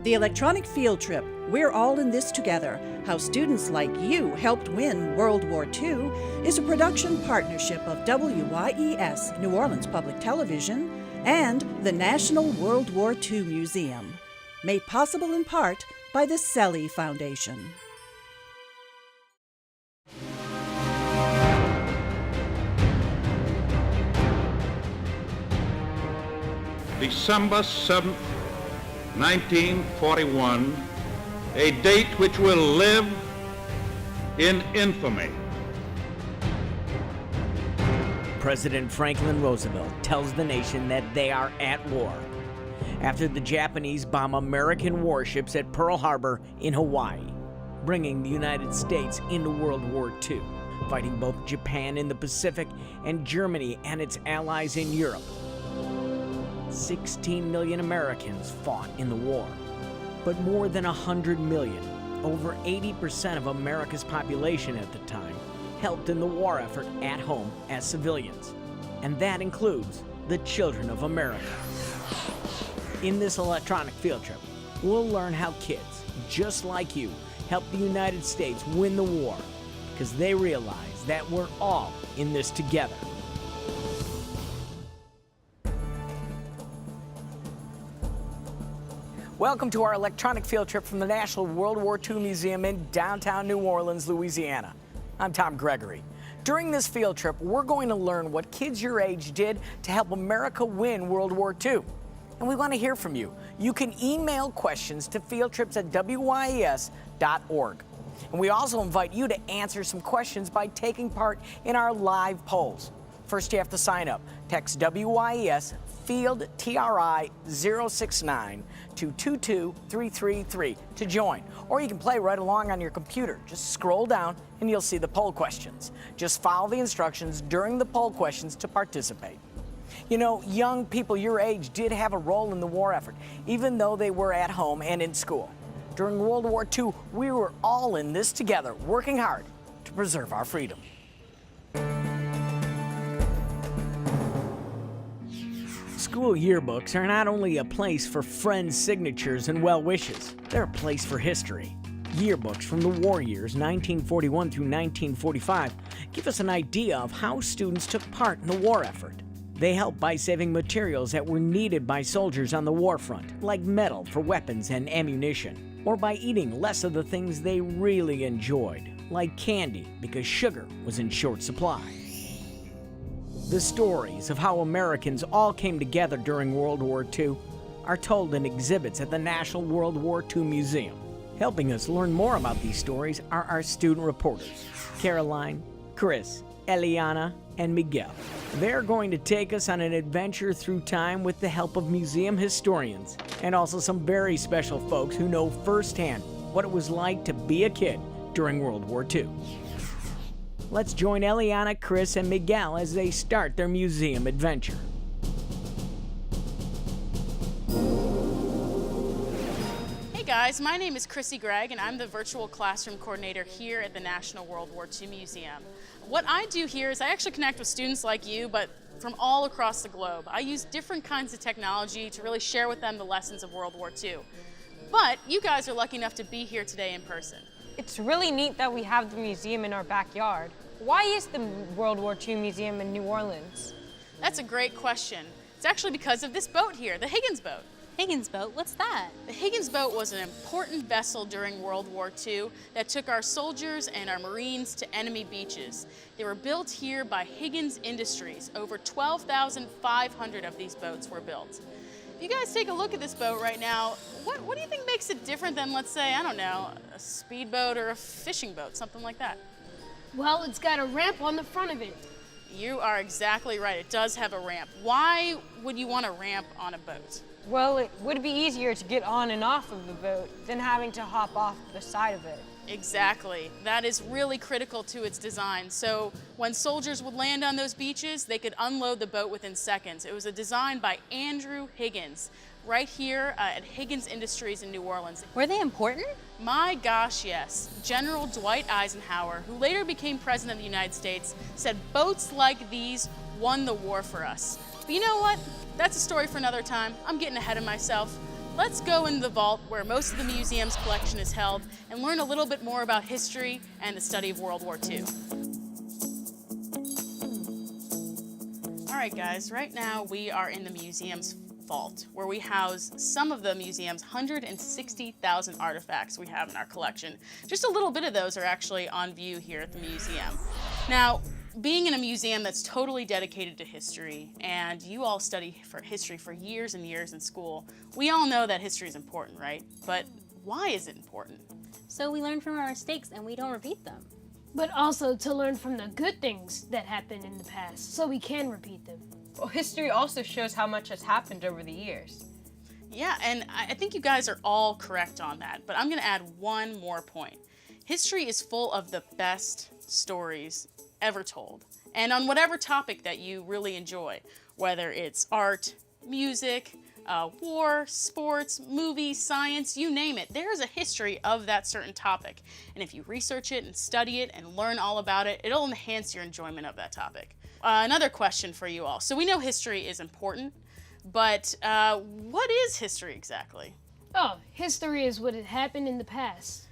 The Electronic Field Trip, We're All in This Together, How Students Like You Helped Win World War II, is a production partnership of WYES, New Orleans Public Television, and the National World War II Museum, made possible in part by the Selly Foundation. December 7th, 1941, a date which will live in infamy. President Franklin Roosevelt tells the nation that they are at war after the Japanese bomb American warships at Pearl Harbor in Hawaii, bringing the United States into World War II, fighting both Japan in the Pacific and Germany and its allies in Europe. 16 million Americans fought in the war, but more than 100 million, over 80% of America's population at the time, helped in the war effort at home as civilians. And that includes the children of America. In this electronic field trip, we'll learn how kids, just like you, helped the United States win the war, because they realize that we're all in this together. Welcome to our electronic field trip from the National World War II Museum in downtown New Orleans, Louisiana. I'm Tom Gregory. During this field trip, we're going to learn what kids your age did to help America win World War II. And we want to hear from you. You can email questions to fieldtrips@wyes.org. And we also invite you to answer some questions by taking part in our live polls. First, you have to sign up. Text WYES Field TRI 069 to 22333 to join. Or you can play right along on your computer. Just scroll down and you'll see the poll questions. Just follow the instructions during the poll questions to participate. You know, young people your age did have a role in the war effort, even though they were at home and in school. During World War II, we were all in this together, working hard to preserve our freedom. School yearbooks are not only a place for friends' signatures and well wishes, they're a place for history. Yearbooks from the war years 1941 through 1945 give us an idea of how students took part in the war effort. They help by saving materials that were needed by soldiers on the war front, like metal for weapons and ammunition, or by eating less of the things they really enjoyed, like candy, because sugar was in short supply. The stories of how Americans all came together during World War II are told in exhibits at the National World War II Museum. Helping us learn more about these stories are our student reporters, Caroline, Chris, Eliana, and Miguel. They're going to take us on an adventure through time with the help of museum historians and also some very special folks who know firsthand what it was like to be a kid during World War II. Let's join Eliana, Chris, and Miguel as they start their museum adventure. Hey guys, my name is Chrissy Gregg and I'm the virtual classroom coordinator here at the National World War II Museum. What I do here is I actually connect with students like you, but from all across the globe. I use different kinds of technology to really share with them the lessons of World War II. But you guys are lucky enough to be here today in person. It's really neat that we have the museum in our backyard. Why is the World War II Museum in New Orleans? That's a great question. It's actually because of this boat here, the Higgins boat. Higgins boat? What's that? The Higgins boat was an important vessel during World War II that took our soldiers and our Marines to enemy beaches. They were built here by Higgins Industries. Over 12,500 of these boats were built. If you guys take a look at this boat right now, what do you think makes it different than, let's say, I don't know, a speedboat or a fishing boat, something like that? Well, it's got a ramp on the front of it. You are exactly right. It does have a ramp. Why would you want a ramp on a boat? Well, it would be easier to get on and off of the boat than having to hop off the side of it. Exactly. That is really critical to its design. So when soldiers would land on those beaches, they could unload the boat within seconds. It was a design by Andrew Higgins, right here at Higgins Industries in New Orleans. Were they important? My gosh, yes. General Dwight Eisenhower, who later became President of the United States, said boats like these won the war for us. But you know what? That's a story for another time. I'm getting ahead of myself. let's go in the vault where most of the museum's collection is held and learn a little bit more about history and the study of World War II. All right, guys, right now we are in the museum's vault, where we house some of the museum's 160,000 artifacts we have in our collection. Just a little bit of those are actually on view here at the museum. Now, being in a museum that's totally dedicated to history, and you all study for history for years and years in school, we all know that history is important, right? But why is it important? So we learn from our mistakes and we don't repeat them. But also to learn from the good things that happened in the past, so we can repeat them. Well, history also shows how much has happened over the years. Yeah, and I think you guys are all correct on that, but I'm gonna add one more point. History is full of the best stories ever told, and on whatever topic that you really enjoy, whether it's art, music, war, sports, movies, science, you name it. There's a history of that certain topic. And if you research it and study it and learn all about it, it'll enhance your enjoyment of that topic. Another question for you all. So we know history is important, but what is history exactly? Oh, history is what had happened in the past.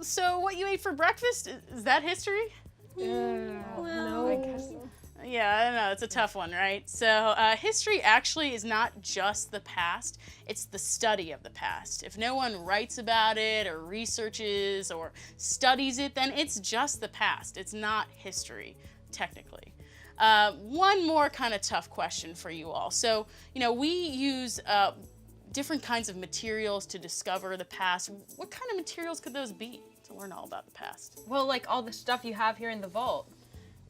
So what you ate for breakfast, is that history? No. I guess so. Yeah, I don't know, it's a tough one, right? So history actually is not just the past, it's the study of the past. If no one writes about it or researches or studies it, then it's just the past. It's not history, technically. One more kind of tough question for you all. So, we use different kinds of materials to discover the past. What kind of materials could those be to learn all about the past? Well, like all the stuff you have here in the vault.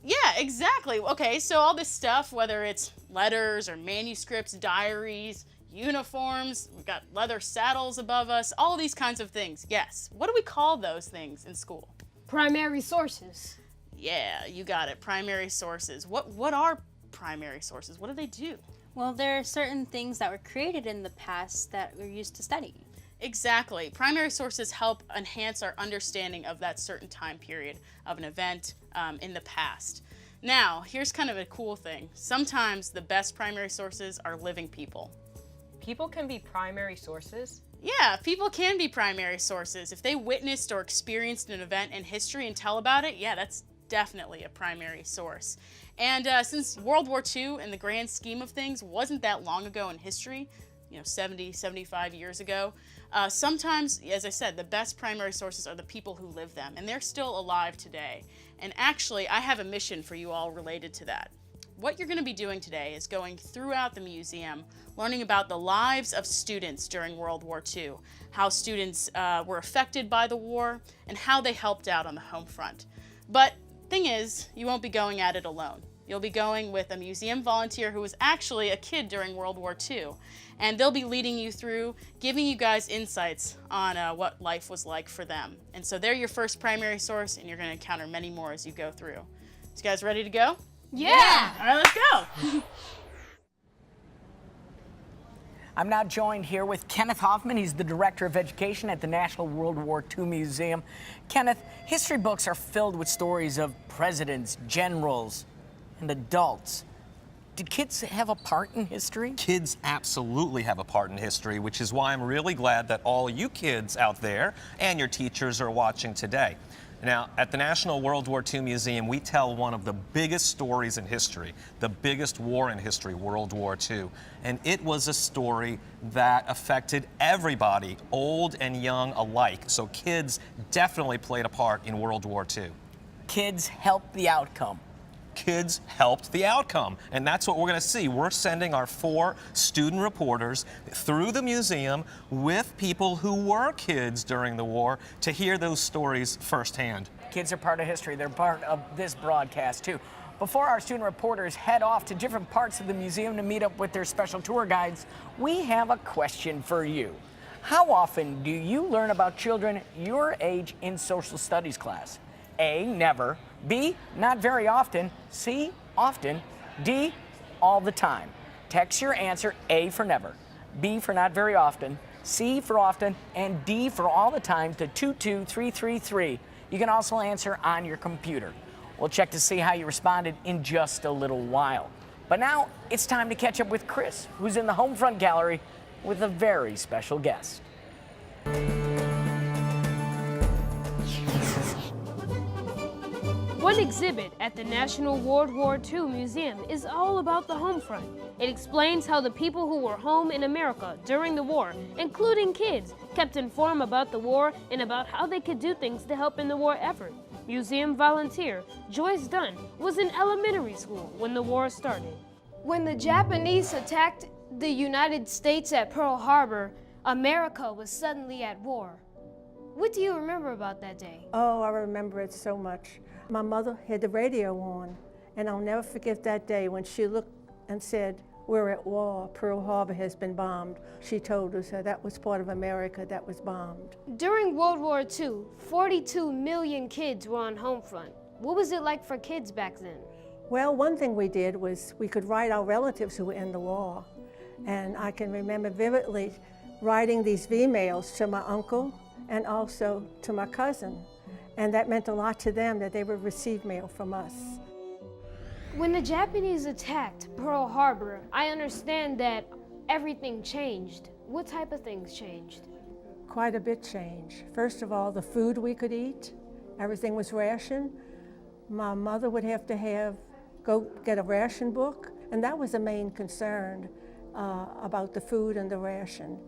Yeah, exactly. Okay, so all this stuff, whether it's letters or manuscripts, diaries, uniforms, we've got leather saddles above us, all these kinds of things. Yes. What do we call those things in school? Primary sources. Yeah, you got it. Primary sources. What are primary sources? What do they do? Well, there are certain things that were created in the past that we're used to studying. Exactly. Primary sources help enhance our understanding of that certain time period of an event in the past. Now, here's kind of a cool thing. Sometimes the best primary sources are living people. People can be primary sources? Yeah, people can be primary sources. If they witnessed or experienced an event in history and tell about it, yeah, that's definitely a primary source. And since World War II, in the grand scheme of things, wasn't that long ago in history, 70, 75 years ago, sometimes, as I said, the best primary sources are the people who live them, and they're still alive today. And actually, I have a mission for you all related to that. What you're going to be doing today is going throughout the museum, learning about the lives of students during World War II, how students were affected by the war, and how they helped out on the home front. But thing is, you won't be going at it alone. You'll be going with a museum volunteer who was actually a kid during World War II. And they'll be leading you through, giving you guys insights on what life was like for them. And so they're your first primary source, and you're going to encounter many more as you go through. So you guys ready to go? Yeah! All right, let's go. I'm now joined here with Kenneth Hoffman. He's the Director of Education at the National World War II Museum. Kenneth, history books are filled with stories of presidents, generals, and adults. Do kids have a part in history? Kids absolutely have a part in history, which is why I'm really glad that all you kids out there and your teachers are watching today. Now, at the National World War II Museum, we tell one of the biggest stories in history, the biggest war in history, World War II. And it was a story that affected everybody, old and young alike. So kids definitely played a part in World War II. Kids helped the outcome. Kids helped the outcome, and that's what we're going to see. We're sending our 4 student reporters through the museum with people who were kids during the war to hear those stories firsthand. Kids are part of history. They're part of this broadcast, too. Before our student reporters head off to different parts of the museum to meet up with their special tour guides, we have a question for you. How often do you learn about children your age in social studies class? A, never. B, not very often. C, often. D, all the time. Text your answer A for never, B for not very often, C for often, and D for all the time to 22333. You can also answer on your computer. We'll check to see how you responded in just a little while. But now it's time to catch up with Chris, who's in the home front gallery with a very special guest. One exhibit at the National World War II Museum is all about the home front. It explains how the people who were home in America during the war, including kids, kept informed about the war and about how they could do things to help in the war effort. Museum volunteer Joyce Dunn was in elementary school when the war started. When the Japanese attacked the United States at Pearl Harbor, America was suddenly at war. What do you remember about that day? Oh, I remember it so much. My mother had the radio on, and I'll never forget that day when she looked and said, "We're at war, Pearl Harbor has been bombed." She told us that was part of America that was bombed. During World War II, 42 million kids were on home front. What was it like for kids back then? Well, one thing we did was we could write our relatives who were in the war. And I can remember vividly writing these V-mails to my uncle and also to my cousin. And that meant a lot to them that they would receive mail from us. When the Japanese attacked Pearl Harbor, I understand that everything changed. What type of things changed? Quite a bit changed. First of all, the food we could eat, everything was rationed. My mother would have to go get a ration book, and that was the main concern about the food and the ration.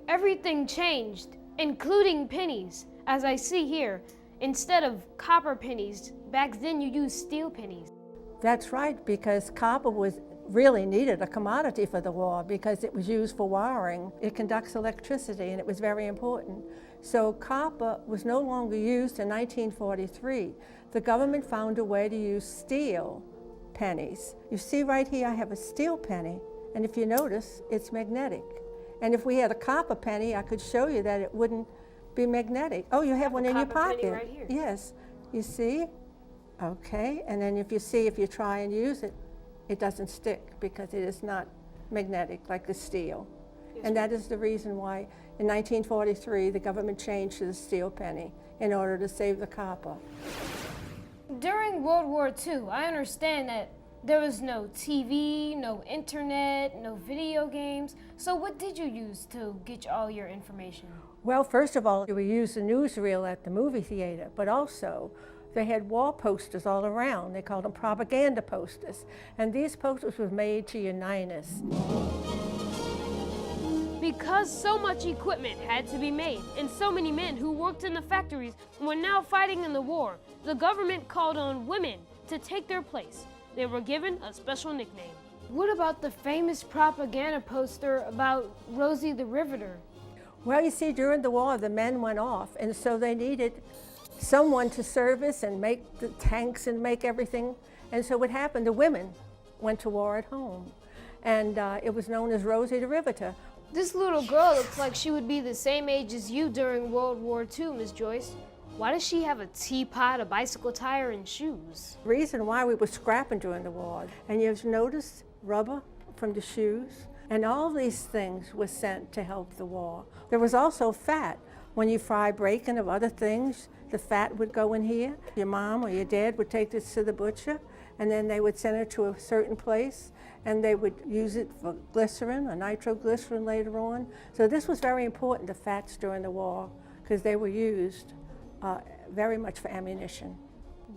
Everything changed, including pennies. As I see here, instead of copper pennies, back then you used steel pennies. That's right, because copper was really needed, a commodity for the war, because it was used for wiring. It conducts electricity, and it was very important. So copper was no longer used in 1943. The government found a way to use steel pennies. You see right here, I have a steel penny, and if you notice, it's magnetic. And if we had a copper penny, I could show you that it wouldn't be magnetic. Oh, you have one in your pocket. Right here. Yes, you see? Okay, and then if you try and use it, it doesn't stick because it is not magnetic like the steel. Yes, and that is the reason why in 1943 the government changed to the steel penny in order to save the copper. During World War II, I understand that there was no TV, no internet, no video games. So what did you use to get all your information? Well, first of all, we used the newsreel at the movie theater, but also they had wall posters all around. They called them propaganda posters. And these posters were made to unite us. Because so much equipment had to be made, and so many men who worked in the factories were now fighting in the war, the government called on women to take their place. They were given a special nickname. What about the famous propaganda poster about Rosie the Riveter? Well, you see, during the war, the men went off, and so they needed someone to service and make the tanks and make everything. And so what happened, the women went to war at home. And it was known as Rosie the Riveter. This little girl looks like she would be the same age as you during World War II, Miss Joyce. Why does she have a teapot, a bicycle tire, and shoes? The reason why we were scrapping during the war. And you've noticed rubber from the shoes. And all these things were sent to help the war. There was also fat. When you fry bacon or other things, the fat would go in here. Your mom or your dad would take this to the butcher, and then they would send it to a certain place, and they would use it for glycerin or nitroglycerin later on. So this was very important, the fats during the war, because they were used very much for ammunition.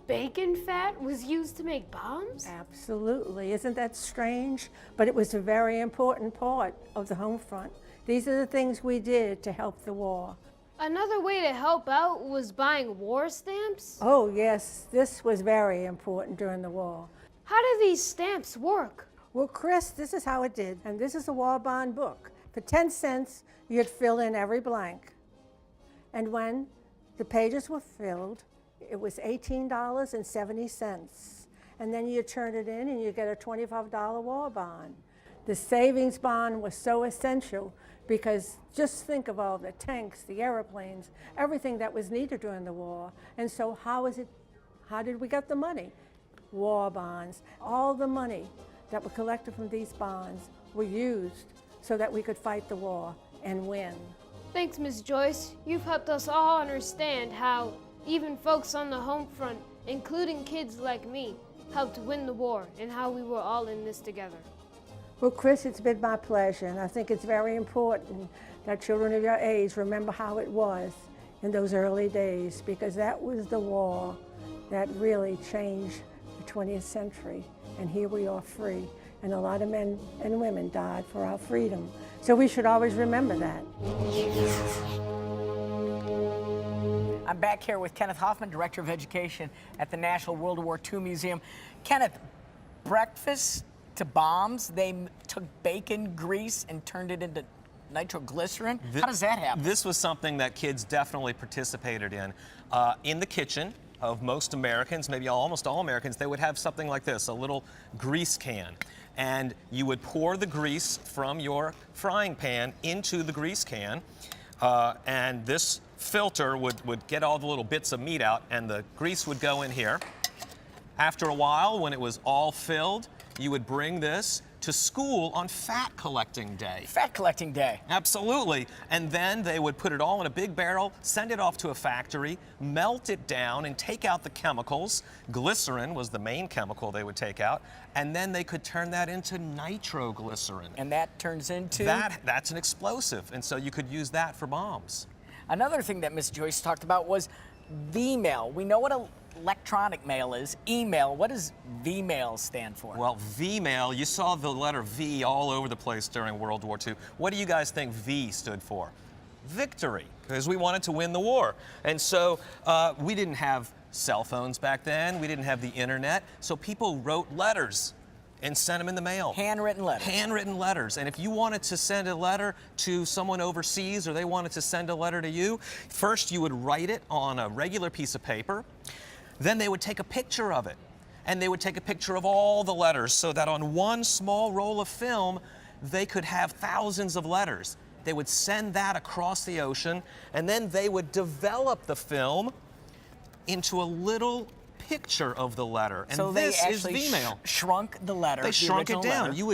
Bacon fat was used to make bombs? Absolutely. Isn't that strange? But it was a very important part of the home front. These are the things we did to help the war. Another way to help out was buying war stamps? Oh, yes. This was very important during the war. How do these stamps work? Well, Chris, this is how it did. And this is a war bond book. For 10 cents, you'd fill in every blank. And when the pages were filled, it was $18.70. And then you turn it in and you get a $25 war bond. The savings bond was so essential because just think of all the tanks, the airplanes, everything that was needed during the war. And so how did we get the money? War bonds. All the money that were collected from these bonds were used so that we could fight the war and win. Thanks, Ms. Joyce. You've helped us all understand how even folks on the home front, including kids like me, helped win the war and how we were all in this together. Well, Chris, it's been my pleasure, and I think it's very important that children of your age remember how it was in those early days, because that was the war that really changed the 20th century, and here we are free, and a lot of men and women died for our freedom. So we should always remember that. I'm back here with Kenneth Hoffman, Director of Education at the National World War II Museum. Kenneth, breakfast to bombs, they took bacon grease and turned it into nitroglycerin? How does that happen? This was something that kids definitely participated in the kitchen of most Americans, maybe almost all Americans. They would have something like this, a little grease can. And you would pour the grease from your frying pan into the grease can, and this filter would get all the little bits of meat out, and the grease would go in here. After a while, when it was all filled, you would bring this to school on fat collecting day. Fat collecting day. Absolutely. And then they would put it all in a big barrel, send it off to a factory, melt it down and take out the chemicals. Glycerin was the main chemical they would take out, and then they could turn that into nitroglycerin. And that turns into? That's an explosive, and so you could use that for bombs. Another thing that Miss Joyce talked about was V-mail. We know what electronic mail is. Email, what does V-mail stand for? Well, V-mail, you saw the letter V all over the place during World War II. What do you guys think V stood for? Victory, because we wanted to win the war. And so we didn't have cell phones back then. We didn't have the internet. So people wrote letters and sent them in the mail. Handwritten letters. Handwritten letters. And if you wanted to send a letter to someone overseas, or they wanted to send a letter to you, first you would write it on a regular piece of paper. Then they would take a picture of it, and they would take a picture of all the letters, so that on one small roll of film, they could have thousands of letters. They would send that across the ocean, and then they would develop the film into a little picture of the letter. And so this they is V-mail. Shrunk the letter. They shrunk it down. Letter. You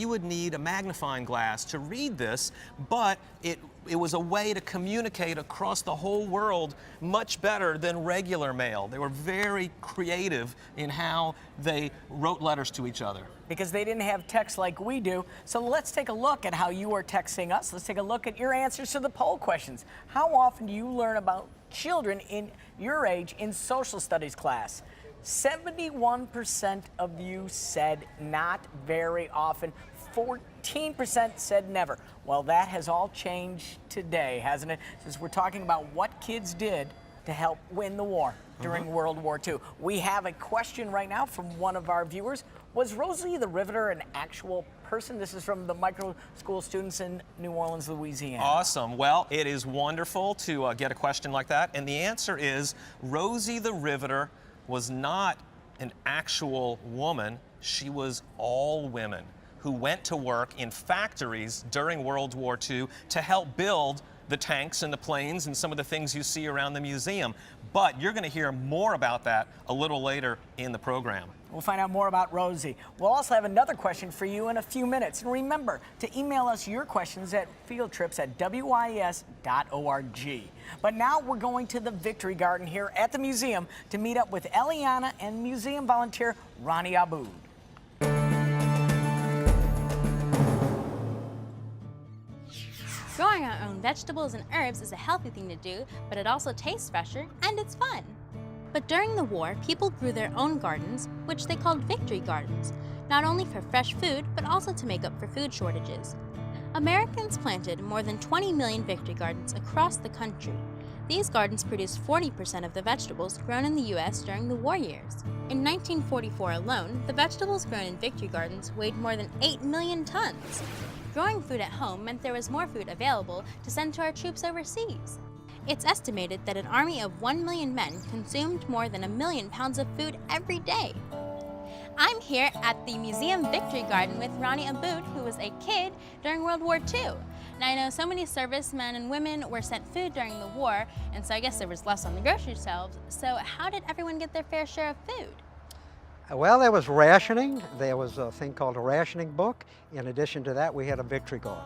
would need a magnifying glass to read this, but it was a way to communicate across the whole world much better than regular mail. They were very creative in how they wrote letters to each other. Because they didn't have text like we do. So let's take a look at how you are texting us. Let's take a look at your answers to the poll questions. How often do you learn about children in your age in social studies class? 71% of you said not very often. 14% said never. Well, that has all changed today, hasn't it? Since we're talking about what kids did to help win the war during World War II. We have a question right now from one of our viewers. Was Rosie the Riveter an actual person? This is from the micro school students in New Orleans, Louisiana. Awesome. Well, it is wonderful to get a question like that. And the answer is Rosie the Riveter was not an actual woman. She was all women who went to work in factories during World War II to help build the tanks and the planes and some of the things you see around the museum. But you're going to hear more about that a little later in the program. We'll find out more about Rosie. We'll also have another question for you in a few minutes. And remember to email us your questions at fieldtrips@wyes.org. But now we're going to the Victory Garden here at the museum to meet up with Eliana and museum volunteer Ronnie Aboud. Growing our own vegetables and herbs is a healthy thing to do, but it also tastes fresher and it's fun. But during the war, people grew their own gardens, which they called victory gardens, not only for fresh food, but also to make up for food shortages. Americans planted more than 20 million victory gardens across the country. These gardens produced 40% of the vegetables grown in the U.S. during the war years. In 1944 alone, the vegetables grown in victory gardens weighed more than 8 million tons. Growing food at home meant there was more food available to send to our troops overseas. It's estimated that an army of 1 million men consumed more than 1 million pounds of food every day. I'm here at the Museum Victory Garden with Ronnie Aboud, who was a kid during World War II. Now, I know so many servicemen and women were sent food during the war, and so I guess there was less on the grocery shelves. So how did everyone get their fair share of food? Well, there was rationing. There was a thing called a Rationing Book. In addition to that, we had a victory garden,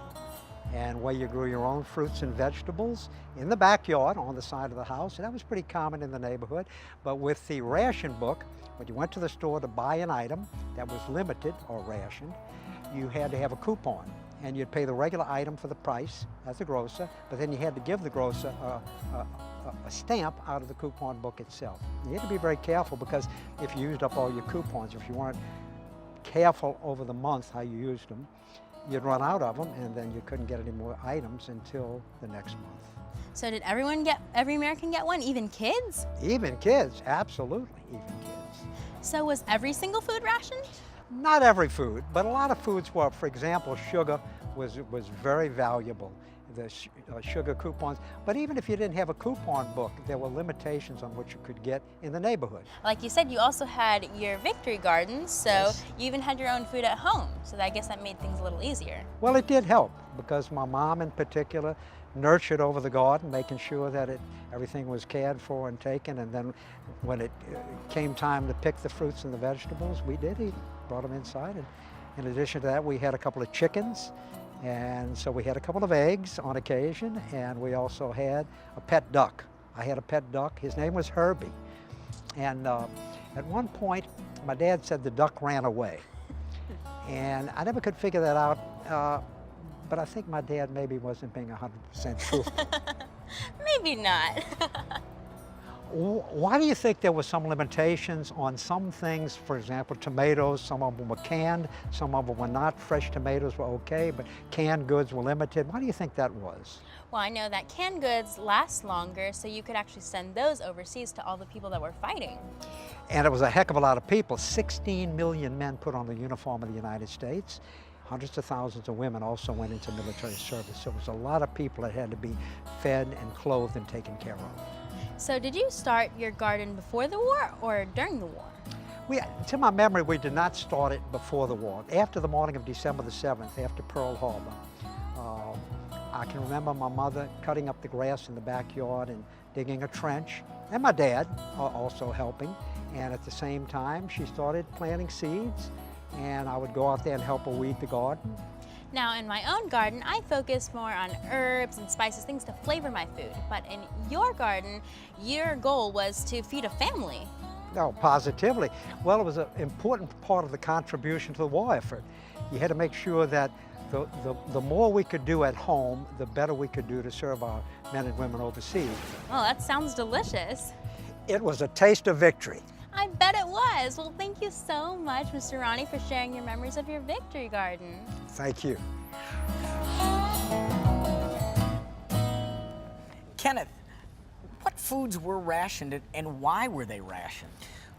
and where you grew your own fruits and vegetables in the backyard on the side of the house. And that was pretty common in the neighborhood. But with the Ration Book, when you went to the store to buy an item that was limited or rationed, you had to have a coupon, and you'd pay the regular item for the price as a grocer, but then you had to give the grocer a stamp out of the coupon book itself. You had to be very careful, because if you used up all your coupons, if you weren't careful over the month how you used them, you'd run out of them, and then you couldn't get any more items until the next month. So did every American get one, even kids? Even kids, absolutely, even kids. So was every single food rationed? Not every food, but a lot of foods were. For example, sugar was very valuable, the sugar coupons. But even if you didn't have a coupon book, there were limitations on what you could get in the neighborhood. Like you said, you also had your victory gardens, so Yes. you even had your own food at home. So I guess that made things a little easier. Well, it did help, because my mom in particular nurtured over the garden, making sure that everything was cared for and taken. And then when it came time to pick the fruits and the vegetables, we did eat, brought them inside. And in addition to that, we had a couple of chickens, and so we had a couple of eggs on occasion, and we also had a pet duck. I had a pet duck. His name was Herbie. And at one point, my dad said the duck ran away. And I never could figure that out. But I think my dad maybe wasn't being 100% truthful. Maybe not. Why do you think there were some limitations on some things? For example, tomatoes, some of them were canned, some of them were not. Fresh tomatoes were okay, but canned goods were limited. Why do you think that was? Well, I know that canned goods last longer, so you could actually send those overseas to all the people that were fighting. And it was a heck of a lot of people. 16 million men put on the uniform of the United States. Hundreds of thousands of women also went into military service. So it was a lot of people that had to be fed and clothed and taken care of. So did you start your garden before the war or during the war? To my memory, we did not start it before the war. After the morning of December the 7th, after Pearl Harbor, I can remember my mother cutting up the grass in the backyard and digging a trench, and my dad also helping. And at the same time, she started planting seeds, and I would go out there and help her weed the garden. Now, in my own garden, I focus more on herbs and spices, things to flavor my food. But in your garden, your goal was to feed a family. No, positively. Well, it was an important part of the contribution to the war effort. You had to make sure that the more we could do at home, the better we could do to serve our men and women overseas. Oh, that sounds delicious. It was a taste of victory. I bet it was. Well, thank you so much, Mr. Ronnie, for sharing your memories of your victory garden. Thank you. Kenneth, what foods were rationed and why were they rationed?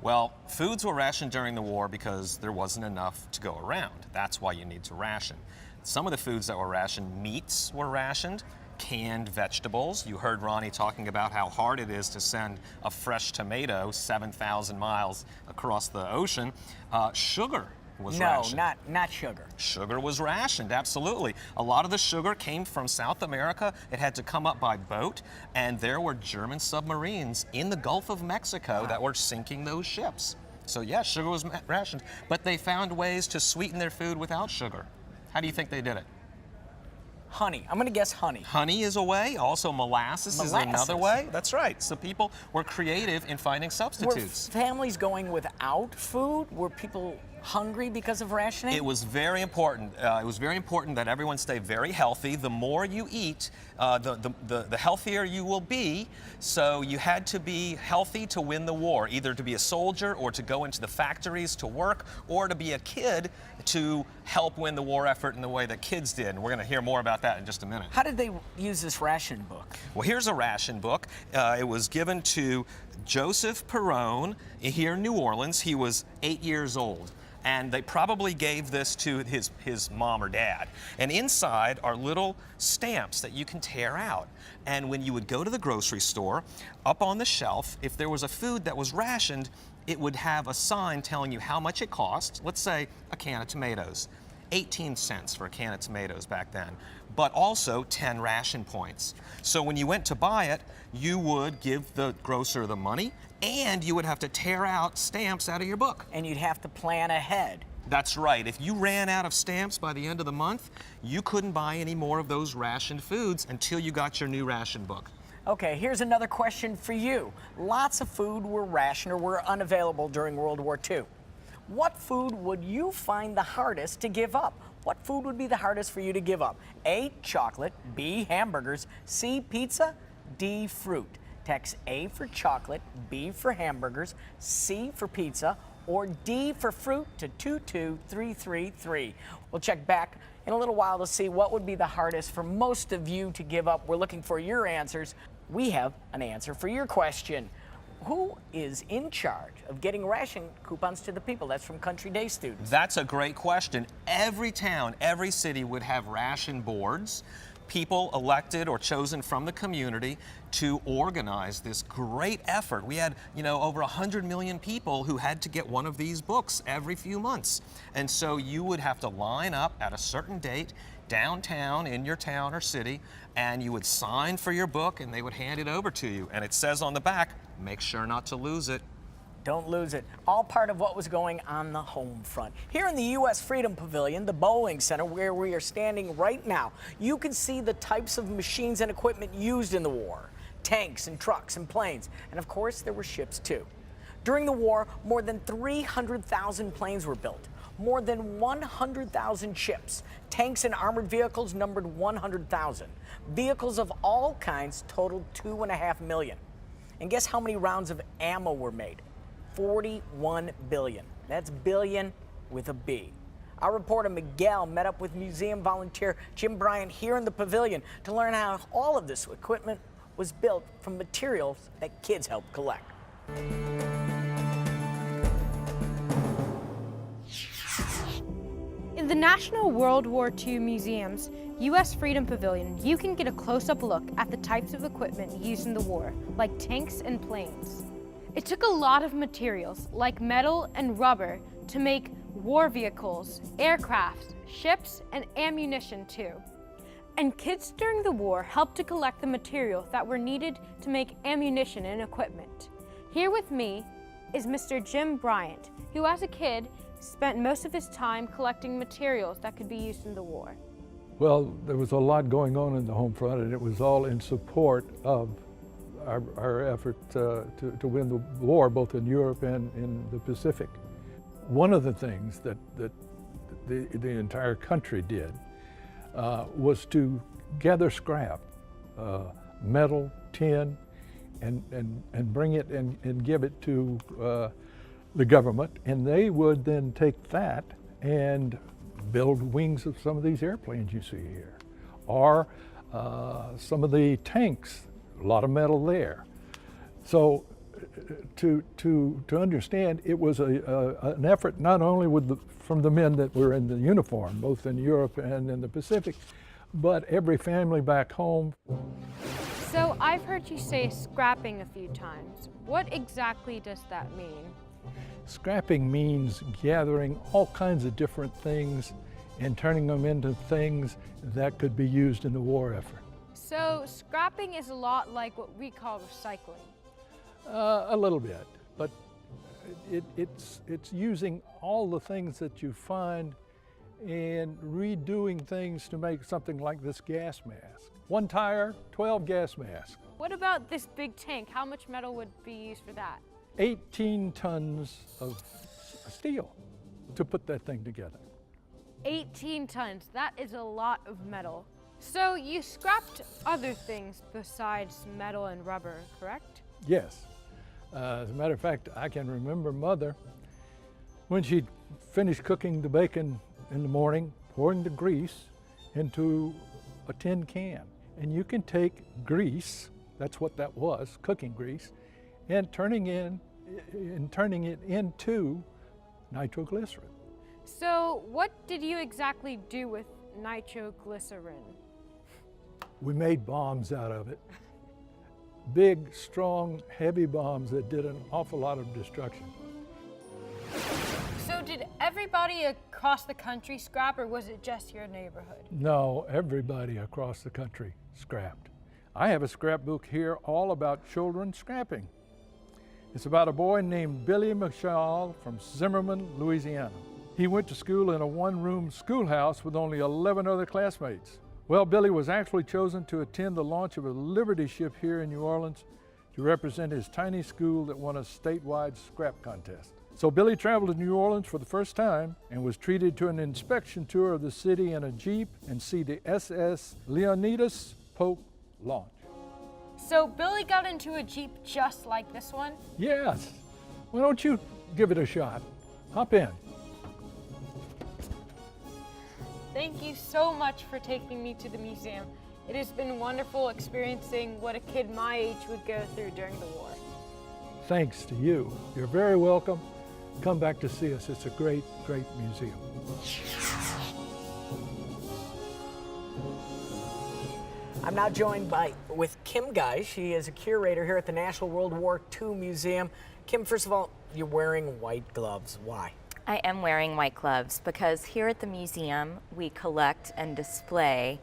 Well, foods were rationed during the war because there wasn't enough to go around. That's why you need to ration. Some of the foods that were rationed, meats were rationed, canned vegetables. You heard Ronnie talking about how hard it is to send a fresh tomato 7,000 miles across the ocean. Sugar was rationed. No, not sugar. Sugar was rationed, absolutely. A lot of the sugar came from South America. It had to come up by boat, and there were German submarines in the Gulf of Mexico that were sinking those ships. So yeah, sugar was rationed, but they found ways to sweeten their food without sugar. How do you think they did it? Honey. I'm going to guess honey. Honey is a way. Also, molasses is another way. That's right. So people were creative in finding substitutes. Were families going without food? Were people hungry because of rationing? It was very important. It was very important that everyone stay very healthy. The more you eat, the healthier you will be. So you had to be healthy to win the war, either to be a soldier or to go into the factories to work, or to be a kid to help win the war effort in the way that kids did. And we're going to hear more about that in just a minute. How did they use this ration book? Well, here's a ration book. It was given to Joseph Perrone here in New Orleans. He was 8 years old. And they probably gave this to his mom or dad. And inside are little stamps that you can tear out. And when you would go to the grocery store, up on the shelf, if there was a food that was rationed, it would have a sign telling you how much it cost. Let's say a can of tomatoes. 18 cents for a can of tomatoes back then, but also 10 ration points. So when you went to buy it, you would give the grocer the money, and you would have to tear out stamps out of your book. And you'd have to plan ahead. That's right. If you ran out of stamps by the end of the month, you couldn't buy any more of those rationed foods until you got your new ration book. Okay, here's another question for you. Lots of food were rationed or were unavailable during World War II. What food would you find the hardest to give up? What food would be the hardest for you to give up? A, chocolate, B, hamburgers, C, pizza, D, fruit. Text A for chocolate, B for hamburgers, C for pizza, or D for fruit to 22333. We'll check back in a little while to see what would be the hardest for most of you to give up. We're looking for your answers. We have an answer for your question. Who is in charge of getting ration coupons to the people? That's from Country Day students. That's a great question. Every town, every city would have ration boards, people elected or chosen from the community to organize this great effort. We had, over 100 million people who had to get one of these books every few months. And so you would have to line up at a certain date downtown in your town or city, and you would sign for your book and they would hand it over to you. And it says on the back, make sure not to lose it. Don't lose it. All part of what was going on the home front. Here in the U.S. Freedom Pavilion, the Bowling Center, where we are standing right now, you can see the types of machines and equipment used in the war. Tanks and trucks and planes. And of course, there were ships too. During the war, more than 300,000 planes were built. More than 100,000 ships. Tanks and armored vehicles numbered 100,000. Vehicles of all kinds totaled 2.5 million. And guess how many rounds of ammo were made? 41 billion. That's billion with a B. Our reporter Miguel met up with museum volunteer Jim Bryant here in the pavilion to learn how all of this equipment was built from materials that kids helped collect. In the National World War II Museum's U.S. Freedom Pavilion, you can get a close-up look at the types of equipment used in the war, like tanks and planes. It took a lot of materials, like metal and rubber, to make war vehicles, aircraft, ships, and ammunition too. And kids during the war helped to collect the materials that were needed to make ammunition and equipment. Here with me is Mr. Jim Bryant, who as a kid spent most of his time collecting materials that could be used in the war. Well, there was a lot going on in the home front, and it was all in support of our effort to win the war, both in Europe and in the Pacific. One of the things that the entire country did was to gather scrap, metal, tin, and bring it and give it to the government, and they would then take that and build wings of some of these airplanes you see here, or some of the tanks, a lot of metal there. So to understand, it was an effort not only from the men that were in the uniform, both in Europe and in the Pacific, but every family back home. So I've heard you say scrapping a few times. What exactly does that mean? Scrapping means gathering all kinds of different things and turning them into things that could be used in the war effort. So scrapping is a lot like what we call recycling. A little bit, but it's using all the things that you find and redoing things to make something like this gas mask. One tire, 12 gas masks. What about this big tank? How much metal would be used for that? 18 tons of steel to put that thing together. 18 tons, that is a lot of metal. So you scrapped other things besides metal and rubber, correct? Yes. As a matter of fact, I can remember Mother, when she'd finished cooking the bacon in the morning, pouring the grease into a tin can. And you can take grease, that's what that was, cooking grease, and turning it into nitroglycerin. So what did you exactly do with nitroglycerin? We made bombs out of it. Big, strong, heavy bombs that did an awful lot of destruction. So did everybody across the country scrap, or was it just your neighborhood? No, everybody across the country scrapped. I have a scrapbook here all about children scrapping. It's about a boy named Billy Michal from Zimmerman, Louisiana. He went to school in a one-room schoolhouse with only 11 other classmates. Well, Billy was actually chosen to attend the launch of a Liberty ship here in New Orleans to represent his tiny school that won a statewide scrap contest. So Billy traveled to New Orleans for the first time and was treated to an inspection tour of the city in a Jeep and see the SS Leonidas Polk launch. So Billy got into a Jeep just like this one? Yes. Why don't you give it a shot? Hop in. Thank you so much for taking me to the museum. It has been wonderful experiencing what a kid my age would go through during the war. Thanks to you. You're very welcome. Come back to see us. It's a great, great museum. I'm now joined with Kim Guy. She is a curator here at the National World War II Museum. Kim, first of all, you're wearing white gloves. Why? I am wearing white gloves because here at the museum we collect and display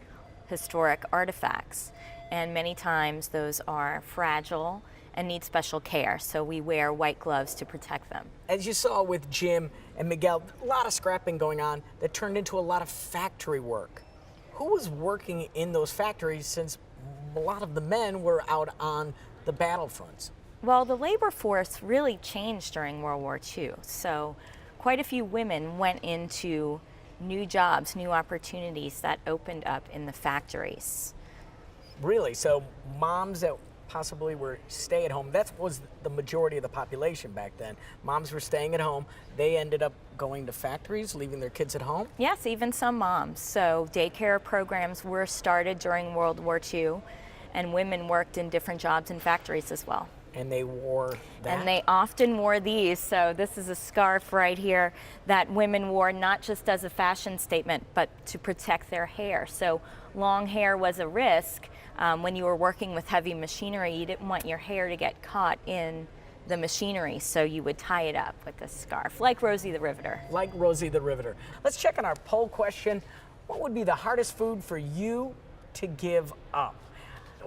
historic artifacts, and many times those are fragile and need special care, so we wear white gloves to protect them. As you saw with Jim and Miguel, a lot of scrapping going on that turned into a lot of factory work. Who was working in those factories, since a lot of the men were out on the battlefronts? Well, the labor force really changed during World War II, so quite a few women went into new jobs, new opportunities that opened up in the factories. Really? So moms that possibly were stay-at-home, that was the majority of the population back then. Moms were staying at home. They ended up going to factories, leaving their kids at home? Yes, even some moms. So daycare programs were started during World War II, and women worked in different jobs in factories as well. And they wore that? And they often wore these. So this is a scarf right here that women wore not just as a fashion statement, but to protect their hair. So long hair was a risk. When you were working with heavy machinery, you didn't want your hair to get caught in the machinery, so you would tie it up with a scarf, like Rosie the Riveter. Like Rosie the Riveter. Let's check on our poll question. What would be the hardest food for you to give up?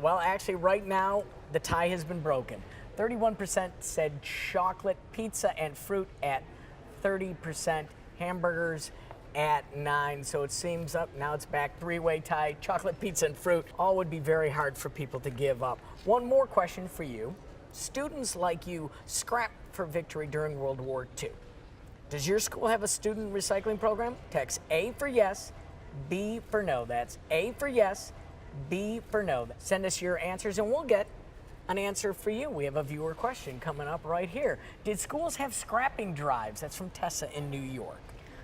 Well, actually, right now, the tie has been broken. 31% said chocolate, pizza, and fruit at 30%, hamburgers at 9%. So it seems up, now it's back, three-way tie, chocolate, pizza, and fruit. All would be very hard for people to give up. One more question for you. Students like you scrap for victory during World War II. Does your school have a student recycling program? Text A for yes, B for no. That's A for yes, B for no. Send us your answers and we'll get an answer for you. We have a viewer question coming up right here. Did schools have scrapping drives? That's from Tessa in New York.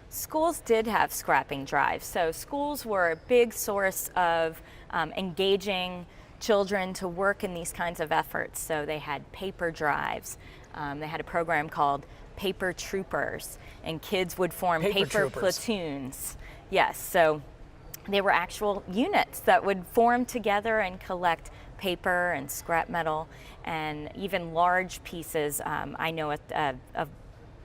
Schools did have scrapping drives. So schools were a big source of engaging children to work in these kinds of efforts. So they had paper drives. They had a program called Paper Troopers, and kids would form paper platoons. Yes, so they were actual units that would form together and collect paper and scrap metal and even large pieces. I know a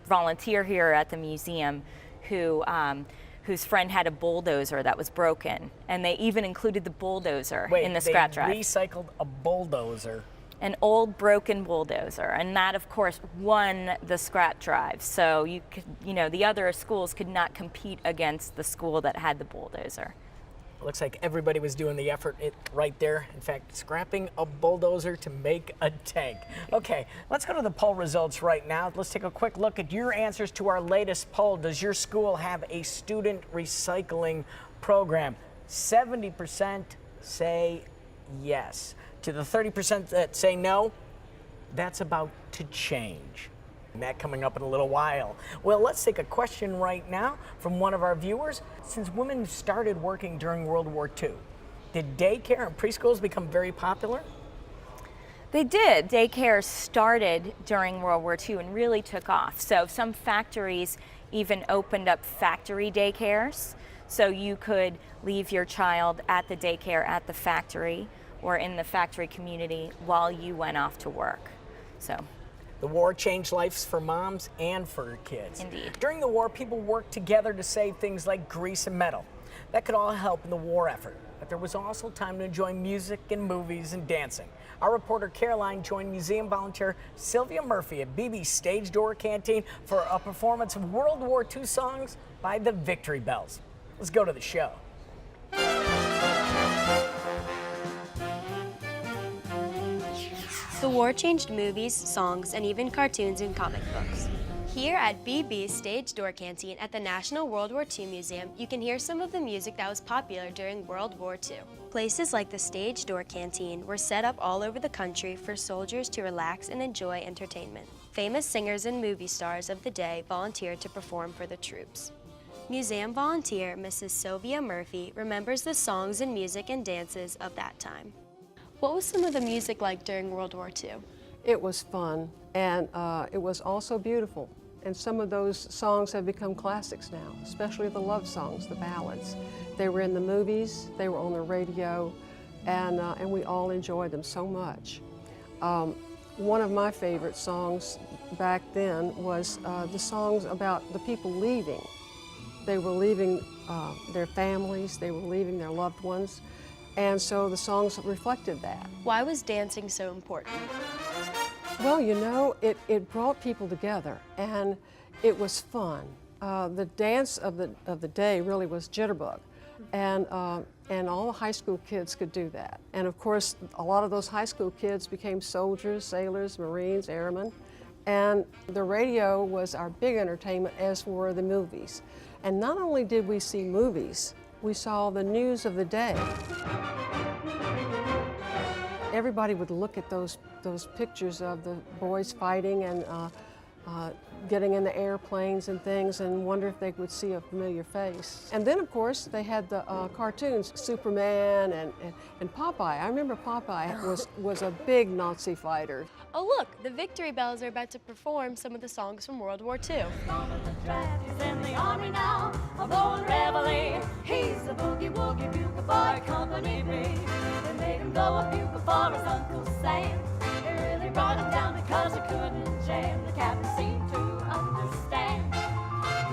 volunteer here at the museum whose friend had a bulldozer that was broken, and they even included the bulldozer in the scrap drive. They recycled a bulldozer? An old broken bulldozer, and that of course won the scrap drive. So the other schools could not compete against the school that had the bulldozer. Looks like everybody was doing the effort right there. In fact, scrapping a bulldozer to make a tank. Okay, let's go to the poll results right now. Let's take a quick look at your answers to our latest poll. Does your school have a student recycling program? 70% say yes. To the 30% that say no, that's about to change. And that coming up in a little while. Well, let's take a question right now from one of our viewers. Since women started working during World War II, did daycare and preschools become very popular? They did. Daycare started during World War II and really took off. So some factories even opened up factory daycares. So you could leave your child at the daycare at the factory or in the factory community while you went off to work. So the war changed lives for moms and for kids. Indeed. During the war, people worked together to save things like grease and metal. That could all help in the war effort. But there was also time to enjoy music and movies and dancing. Our reporter Caroline joined museum volunteer Sylvia Murphy at BB's Stage Door Canteen for a performance of World War II songs by the Victory Bells. Let's go to the show. The war changed movies, songs, and even cartoons and comic books. Here at BB's Stage Door Canteen at the National World War II Museum, you can hear some of the music that was popular during World War II. Places like the Stage Door Canteen were set up all over the country for soldiers to relax and enjoy entertainment. Famous singers and movie stars of the day volunteered to perform for the troops. Museum volunteer Mrs. Sylvia Murphy remembers the songs and music and dances of that time. What was some of the music like during World War II? It was fun, and it was also beautiful. And some of those songs have become classics now, especially the love songs, the ballads. They were in the movies, they were on the radio, and we all enjoyed them so much. One of my favorite songs back then was the songs about the people leaving. They were leaving their families, they were leaving their loved ones, and so the songs reflected that. Why was dancing so important? Well, you know, it brought people together, and it was fun. The dance of the day really was jitterbug, and all the high school kids could do that. And of course, a lot of those high school kids became soldiers, sailors, Marines, airmen, and the radio was our big entertainment, as were the movies. And not only did we see movies, we saw the news of the day. Everybody would look at those pictures of the boys fighting and getting in the airplanes and things and wonder if they would see a familiar face. And then, of course, they had the cartoons, Superman and Popeye. I remember Popeye was a big Nazi fighter. Oh look, the Victory Bells are about to perform some of the songs from World War II. He's in the army now, a blowing reveille. He's a boogie-woogie bugle boy, company B. They made him blow a bugle for his Uncle Sam. It really brought him down because he couldn't jam. The captain seemed to understand,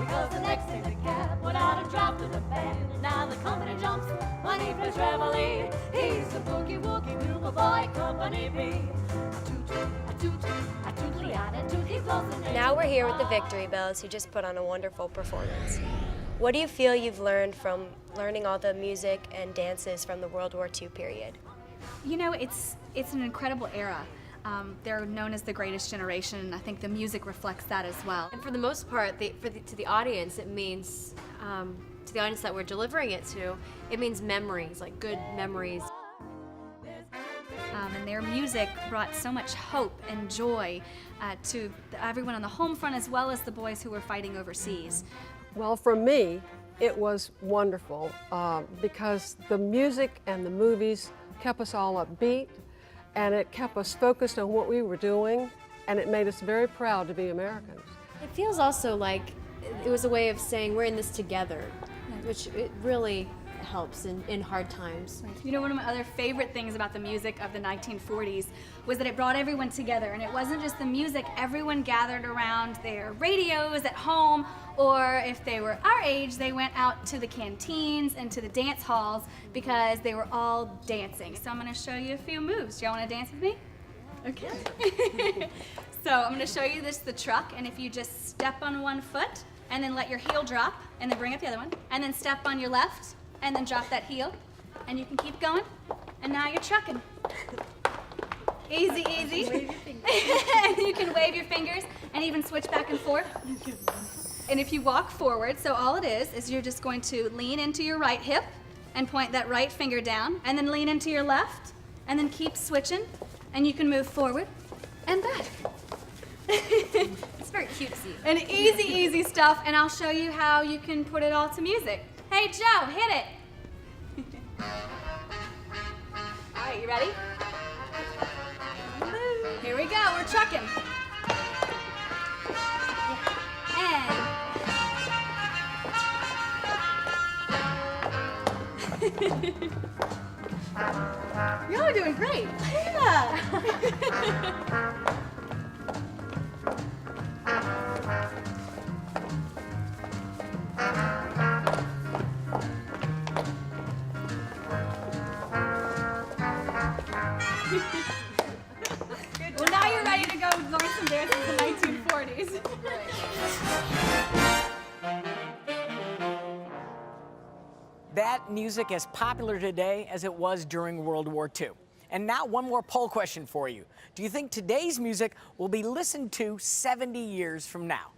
because the next day the cap went out and dropped to the band. And now the company jumps when he plays reveille. He's a boogie-woogie bugle boy, company B. Now we're here with the Victory Bells, who just put on a wonderful performance. What do you feel you've learned from learning all the music and dances from the World War II period? You know, it's an incredible era. They're known as the greatest generation, and I think the music reflects that as well. And for the most part, to the audience, it means, to the audience that we're delivering it to, it means memories, like good memories. And their music brought so much hope and joy to everyone on the home front, as well as the boys who were fighting overseas. Well, for me, it was wonderful because the music and the movies kept us all upbeat, and it kept us focused on what we were doing, and it made us very proud to be Americans. It feels also like it was a way of saying we're in this together, which it really helps in hard times. You know, one of my other favorite things about the music of the 1940s was that it brought everyone together, and it wasn't just the music. Everyone gathered around their radios at home, or if they were our age, they went out to the canteens and to the dance halls because they were all dancing. So I'm going to show you a few moves. Do y'all want to dance with me? Okay. So I'm going to show you the truck, and if you just step on one foot and then let your heel drop and then bring up the other one, and then step on your left and then drop that heel, and you can keep going, and now you're trucking. Easy, easy. Wave your fingers. And you can wave your fingers and even switch back and forth. And if you walk forward, so all it is you're just going to lean into your right hip and point that right finger down, and then lean into your left, and then keep switching, and you can move forward and back. It's very cutesy. And easy, easy stuff, and I'll show you how you can put it all to music. Hey, Joe, hit it. All right, you ready? Here we go, we're trucking. And y'all are doing great. Yeah. Well, now you're ready to go learn some dances in the 1940s. That music as popular today as it was during World War II. And now one more poll question for you. Do you think today's music will be listened to 70 years from now?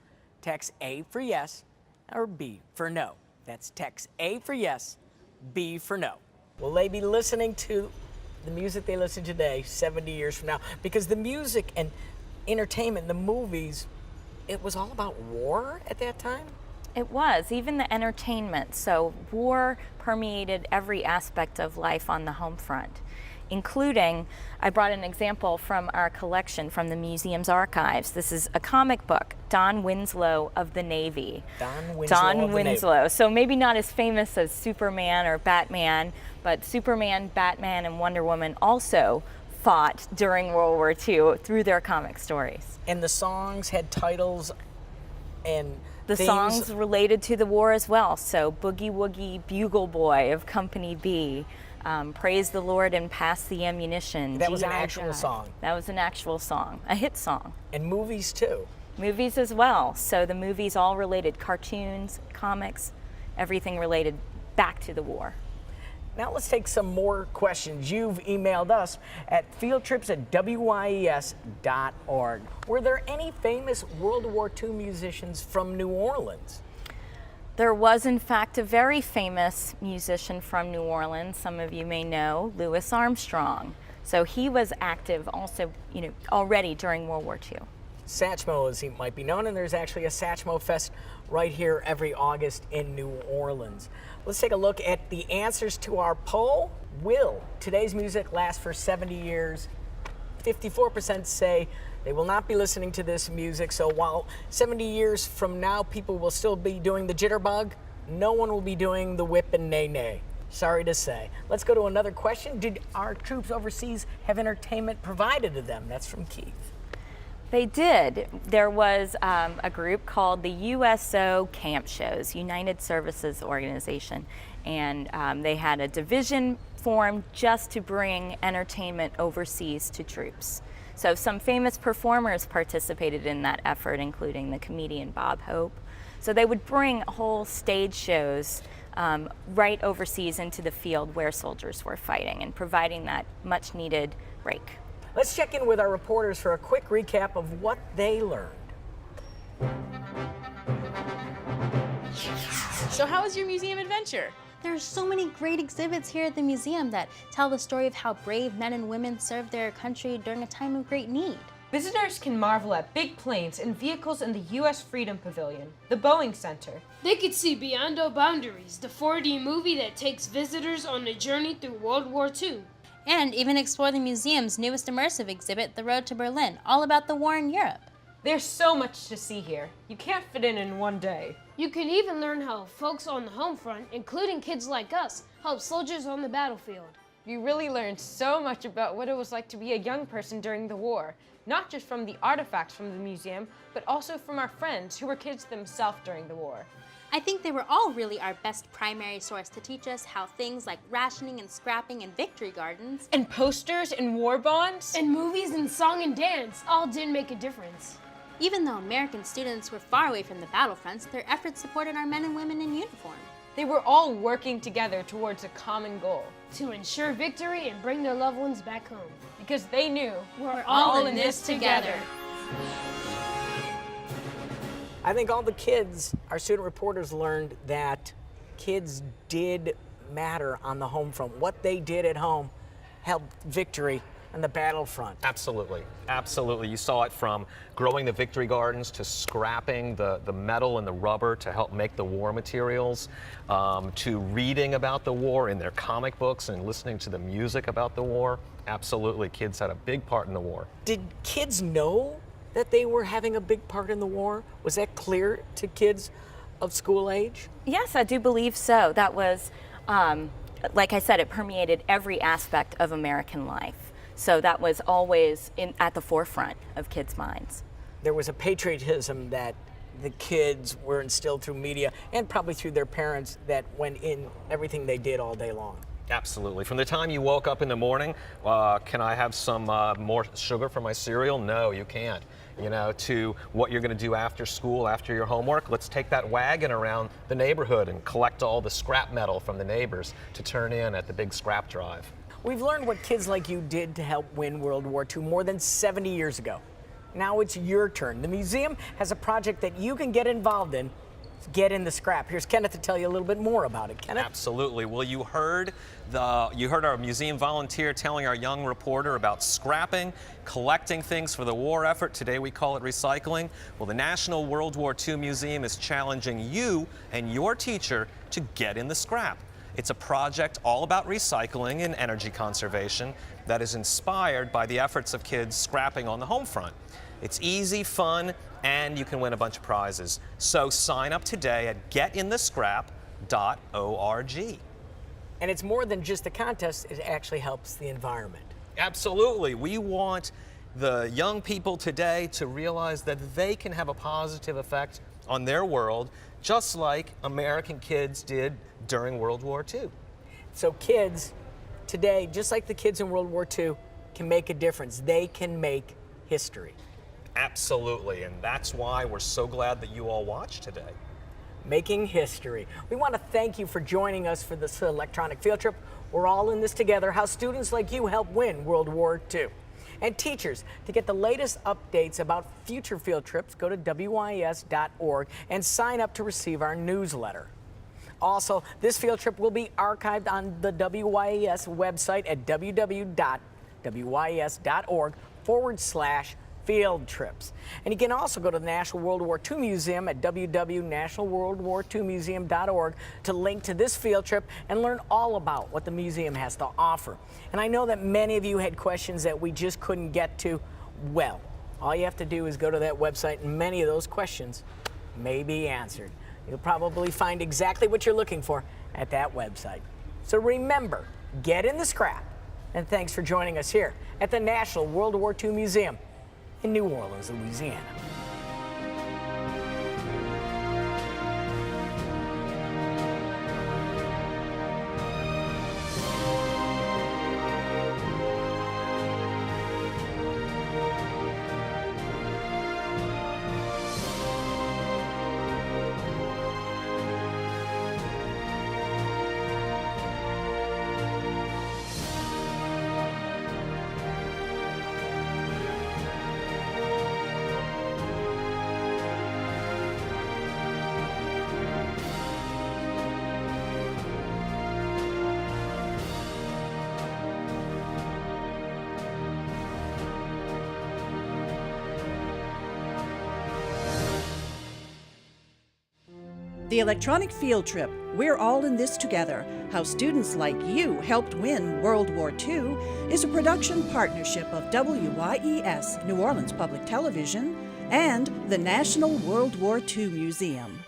Text A for yes or B for no. That's text A for yes, B for no. Will they be listening to the music they listen to today 70 years from now? Because the music and entertainment, the movies, it was all about war at that time? It was, even the entertainment. So war permeated every aspect of life on the home front, including, I brought an example from our collection from the museum's archives. This is a comic book, Don Winslow of the Navy. Don Winslow. So maybe not as famous as Superman or Batman, but Superman, Batman, and Wonder Woman also fought during World War II through their comic stories. And the songs had titles and the themes. songs related to the war as well. So Boogie Woogie Bugle Boy of Company B, Praise the Lord and Pass the Ammunition. That was an G.I. actual Joe. song. That was an actual song, a hit song. And movies too. Movies as well. So the movies all related, cartoons, comics, everything related back to the war. Now let's take some more questions. You've emailed us at fieldtrips@wyes.org. Were there any famous World War II musicians from New Orleans? There was, in fact, a very famous musician from New Orleans. Some of you may know, Louis Armstrong. So he was active also, already during World War II. Satchmo, as he might be known, and there's actually a Satchmo Fest right here every August in New Orleans. Let's take a look at the answers to our poll. Will today's music last for 70 years? 54% say they will not be listening to this music, so while 70 years from now people will still be doing the jitterbug, no one will be doing the whip and nay-nay. Sorry to say. Let's go to another question. Did our troops overseas have entertainment provided to them? That's from Keith. They did. There was a group called the USO Camp Shows, United Services Organization, and they had a division formed just to bring entertainment overseas to troops. So some famous performers participated in that effort, including the comedian Bob Hope. So they would bring whole stage shows right overseas into the field where soldiers were fighting and providing that much needed break. Let's check in with our reporters for a quick recap of what they learned. So how was your museum adventure? There are so many great exhibits here at the museum that tell the story of how brave men and women served their country during a time of great need. Visitors can marvel at big planes and vehicles in the U.S. Freedom Pavilion, the Boeing Center. They could see Beyond Our Boundaries, the 4D movie that takes visitors on a journey through World War II. And even explore the museum's newest immersive exhibit, The Road to Berlin, all about the war in Europe. There's so much to see here. You can't fit in one day. You can even learn how folks on the home front, including kids like us, help soldiers on the battlefield. You really learned so much about what it was like to be a young person during the war, not just from the artifacts from the museum, but also from our friends who were kids themselves during the war. I think they were all really our best primary source to teach us how things like rationing and scrapping and victory gardens and posters and war bonds and movies and song and dance all did make a difference. Even though American students were far away from the battlefronts, their efforts supported our men and women in uniform. They were all working together towards a common goal. To ensure victory and bring their loved ones back home. Because they knew we're all in this together. I think all the kids, our student reporters, learned that kids did matter on the home front. What they did at home helped victory on the battlefront. Absolutely, absolutely. You saw it from growing the victory gardens to scrapping the metal and the rubber to help make the war materials, to reading about the war in their comic books and listening to the music about the war. Absolutely, kids had a big part in the war. Did kids know that they were having a big part in the war? Was that clear to kids of school age? Yes, I do believe so. That was, like I said, it permeated every aspect of American life. So that was always at the forefront of kids' minds. There was a patriotism that the kids were instilled through media and probably through their parents that went in everything they did all day long. Absolutely. From the time you woke up in the morning, can I have some more sugar for my cereal? No, you can't. To what you're going to do after school, after your homework, let's take that wagon around the neighborhood and collect all the scrap metal from the neighbors to turn in at the big scrap drive. We've learned what kids like you did to help win World War II more than 70 years ago. Now it's your turn. The museum has a project that you can get involved in. Get in the scrap. Here's Kenneth to tell you a little bit more about it. Kenneth? Absolutely. Well, you heard our museum volunteer telling our young reporter about scrapping, collecting things for the war effort. Today we call it recycling. Well, the National World War II Museum is challenging you and your teacher to get in the scrap. It's a project all about recycling and energy conservation that is inspired by the efforts of kids scrapping on the home front. It's easy, fun, and you can win a bunch of prizes. So sign up today at getinthescrap.org. And it's more than just a contest, it actually helps the environment. Absolutely. We want the young people today to realize that they can have a positive effect on their world, just like American kids did during World War II. So kids today, just like the kids in World War II, can make a difference. They can make history. Absolutely, and that's why we're so glad that you all watched today. Making history. We want to thank you for joining us for this electronic field trip. We're all in this together, how students like you help win World War II. And teachers, to get the latest updates about future field trips, go to WYES.org and sign up to receive our newsletter. Also, this field trip will be archived on the WYES website at www.wyes.org/field trips. And you can also go to the National World War II Museum at www.nationalworldwar2museum.org to link to this field trip and learn all about what the museum has to offer. And I know that many of you had questions that we just couldn't get to. Well, all you have to do is go to that website and many of those questions may be answered. You'll probably find exactly what you're looking for at that website. So remember, get in the scrap. And thanks for joining us here at the National World War II Museum in New Orleans, Louisiana. The Electronic Field Trip, We're All in This Together, How Students Like You Helped Win World War II, is a production partnership of WYES, New Orleans Public Television, and the National World War II Museum,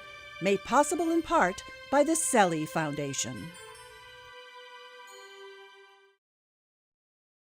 made possible in part by the Selly Foundation.